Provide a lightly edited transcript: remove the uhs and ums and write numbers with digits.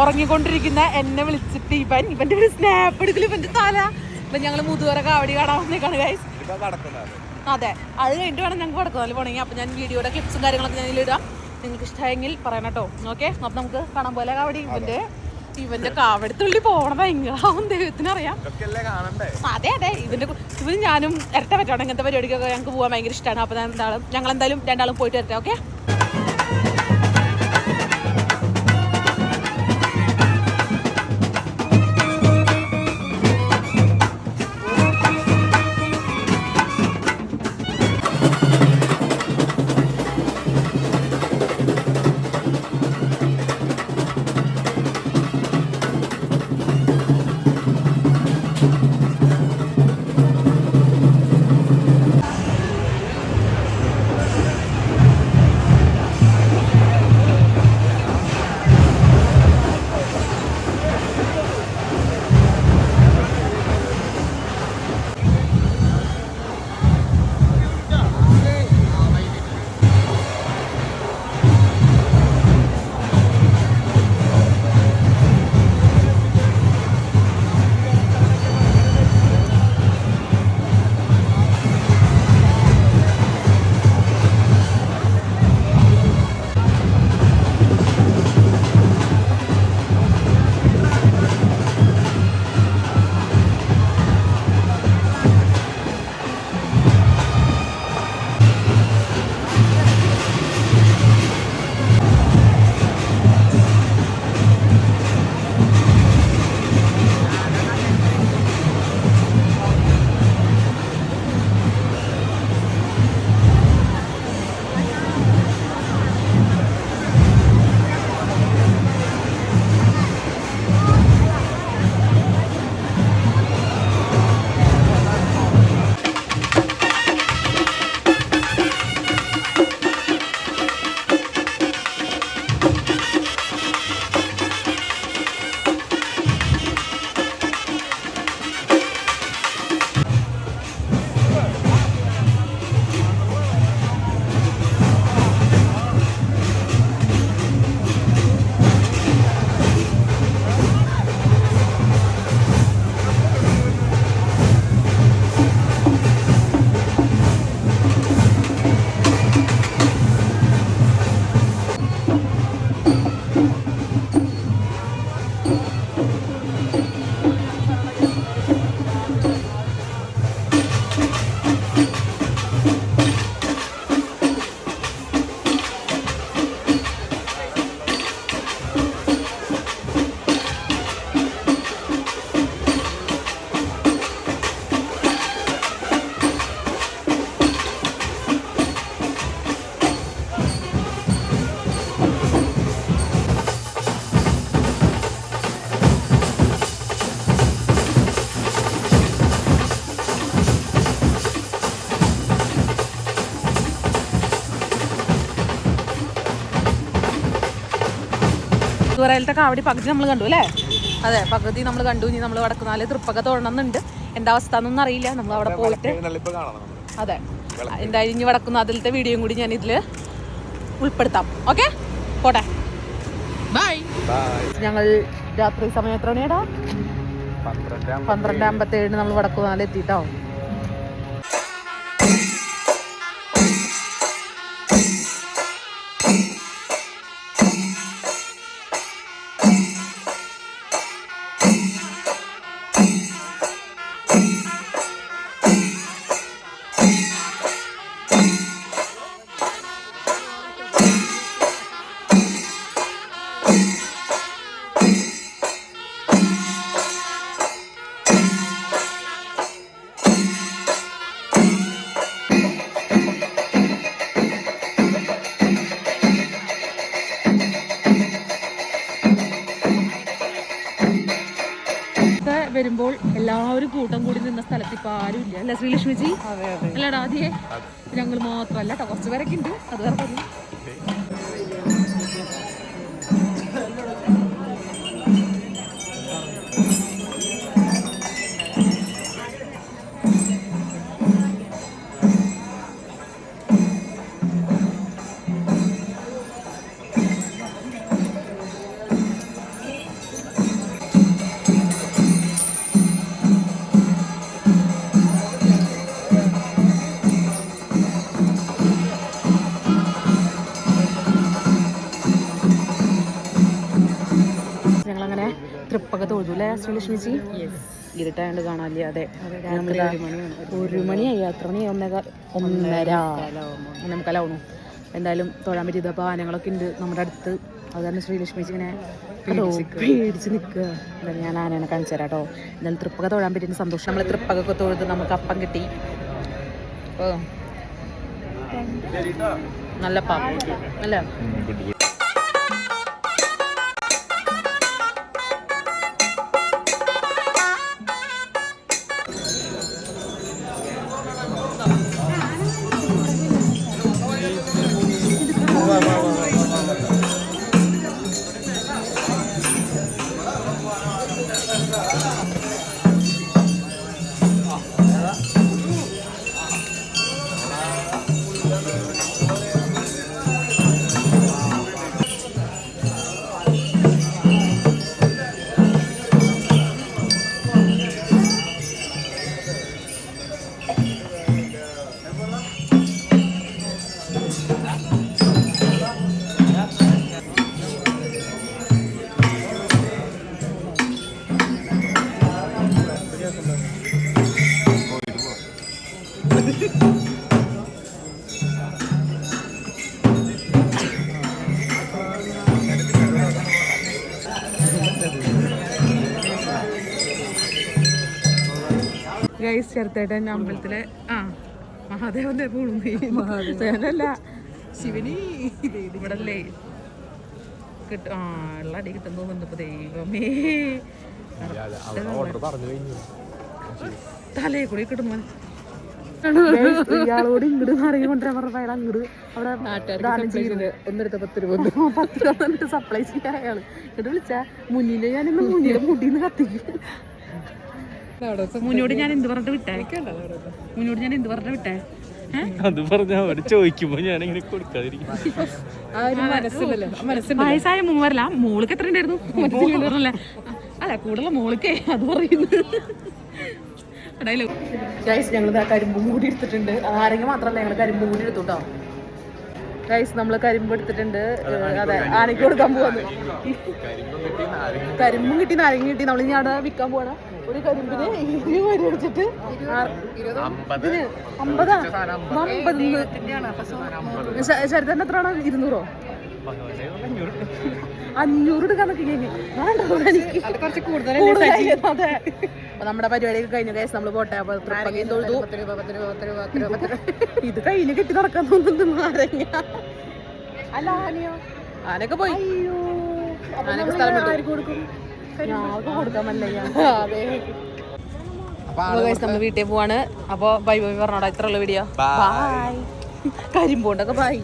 ഉറങ്ങിക്കൊണ്ടിരിക്കുന്ന എന്നെ വിളിച്ചിട്ട് ഇവന്റെ ഒരു സ്നാപ്പ് എടുക്കൽ ഇവന്റെ തല. ഇപ്പം ഞങ്ങൾ മുതുവറ കാവടി കാണാൻ വന്നേക്കാണ് ഗൈസ്. അതെ, അത് കഴിഞ്ഞിട്ട് വേണം ഞങ്ങൾക്ക് വടക്കുന്നാല് പോകണമെങ്കിൽ. അപ്പം ഞാൻ വീഡിയോയുടെ ക്ലിപ്സും കാര്യങ്ങളൊക്കെ ഞാൻ ഇതിലിടാം. നിങ്ങൾക്ക് ഇഷ്ടമായെങ്കിൽ പറയണം കേട്ടോ. ഓക്കെ, അപ്പം നമുക്ക് കാണാൻ പോലെ കാവടി. ഇവന്റെ കാവടിത്തുള്ളി പോകണം ഭയങ്കര ദൈവത്തിനറിയാം. അതെ അതെ, ഇവന് ഞാനും ഇരട്ട പറ്റാണ്. ഇങ്ങനത്തെ പരിപാടിക്കൊക്കെ ഞങ്ങൾക്ക് പോകാൻ ഭയങ്കര ഇഷ്ടമാണ്. അപ്പം ഞങ്ങൾ എന്തായാലും രണ്ടാളും പോയിട്ട് വരട്ടെ. ഓക്കെ. മുതുവറയിലത്തെ കാവടി പകുതി നമ്മൾ കണ്ടു അല്ലേ? അതെ, പകുതി നമ്മൾ കണ്ടു. ഇനി നമ്മൾ വടക്കുന്നാല് തൃപ്പൊക്കെ തൊഴണമെന്നുണ്ട്. എന്താ അവസ്ഥ എന്നൊന്നും അറിയില്ല. നമ്മൾ അവിടെ പോയിട്ട് അതെ എന്തായാലും ഇനി വടക്കുന്നാതിലത്തെ വീഡിയോയും കൂടി ഞാൻ ഇതിൽ ഉൾപ്പെടുത്താം. ഓക്കെ, പോട്ടെ, ബൈ. ഞങ്ങൾ രാത്രി സമയം എത്ര മണിയാടാ? 12:57 നമ്മൾ വടക്കുന്നാല് എത്തിയിട്ടോ. വരുമ്പോൾ എല്ലാവരും കൂട്ടം കൂടി നിന്ന സ്ഥലത്ത് ഇപ്പൊ ആരും ഇല്ല അല്ലെ ശ്രീലക്ഷ്മിജി? അല്ലടാ, ആദ്യേ ഞങ്ങൾ മാത്രമല്ല കേട്ടോ, കുറച്ച് പേരൊക്കെ ഉണ്ട്. അത് വേറെ പറഞ്ഞു. ഞങ്ങളങ്ങനെ ട്രിപ്പൊക്കെ തൊഴുതു അല്ലേ ശ്രീലക്ഷ്മിച്ചി? ഇരുട്ടായോണ്ട് കാണാല്ലേ? അതെ, 1 മണിയായി. അത്ര മണി 1:30 എന്തായാലും തൊഴാൻ പറ്റിയത്. അപ്പോൾ ആനകളൊക്കെ ഉണ്ട് നമ്മുടെ അടുത്ത്. അത് കാരണം ശ്രീലക്ഷ്മിച്ചി ഇങ്ങനെ പേടിച്ച് നിൽക്കുക. എന്തായാലും ഞാൻ ആനേനെ കാണിച്ചു തരാം കേട്ടോ. എന്തായാലും ട്രിപ്പൊക്കെ തൊഴാൻ പറ്റിയ സന്തോഷം. നമ്മൾ ട്രിപ്പൊക്കെ തൊഴുത് നമുക്ക് അപ്പം കിട്ടി. നല്ല പാപ്പ അല്ല ഗൈസ് ചെറുത്തേട്ടൻ അമ്പലത്തിലെ മഹാദേവന്റെ മഹാദേവനല്ല ശിവനി ഇവിടെ അല്ലേ കിട്ടും. ഉള്ള അടി കിട്ടും തോന്നുന്നുണ്ട്. ദൈവമേ തലയെ കൂടി കിട്ടുന്നു. ഇയാളോട് ഇങ്ങോട്ട് അറിയുകൊണ്ടിരാൻ പറഞ്ഞ അയാൾ അങ്ങോട്ട് അവിടെ ദാനം ചെയ്യുന്നത് 10 രൂപ സപ്ലൈ ചെയ്യാൻ അയാള് ഇങ്ങോട്ട് വിളിച്ചാ മുന്നില് ഞാനിന്ന് മുന്നിലെ മുടിന്ന് കത്തിക്കും. മുന്നോട് ഞാൻ എന്ത് പറഞ്ഞിട്ട് വിട്ടേ? അത് പറഞ്ഞ ചോദിക്കുമ്പോ ഞാനിങ്ങനെ കൊടുക്കാതിരിക്കും. വയസ്സായ മൂവരല്ല, മോൾക്ക് എത്ര ഉണ്ടായിരുന്നു? അല്ല കൂടുതൽ മോൾക്കേ അത് പറയുന്നു. ഞങ്ങൾ കരിമ്പും കൂടി എടുത്തിട്ടുണ്ട്. ആരെങ്കിലും മാത്രമല്ല, ഞങ്ങൾ കരിമ്പും കൂടി എടുത്തുട്ടോ ഗൈസ്. നമ്മള് കരിമ്പ് എടുത്തിട്ടുണ്ട്. അതെ, ആനയ്ക്ക് കൊടുക്കാൻ പോവാന്ന്. കരിമ്പും കിട്ടി, നാരങ്ങ കിട്ടി. നമ്മൾ ഇനി അവിടെ വിൽക്കാൻ പോവാണ്. ഒരു കരിമ്പിന് 20 രൂപ വെച്ചിട്ട് 50 ശരത്തേട്ടൻ എത്രയാണ്? 200 500 എടുക്കാൻ നോക്കി. അതെ, നമ്മുടെ പരിപാടിയൊക്കെ കഴിഞ്ഞു ഗൈസ്. നമ്മള് പോട്ടെ. അപ്പൊ ഇത് കഴിഞ്ഞ് കെട്ടി നടക്കാൻ തോന്നുന്നുണ്ട്. നാരങ്ങ അല്ല, ആനയൊക്കെ പോയി. ആനയൊക്കെ സ്ഥലം കൊടുക്കും. നമ്മൾ വീട്ടിൽ പോവാണ്. അപ്പൊ ബൈ ബൈ പറഞ്ഞോടാ. ഇത്ര ഉള്ള വീഡിയോ. ബൈ. കരിമ്പോണ്ടൊക്കെ ബൈ.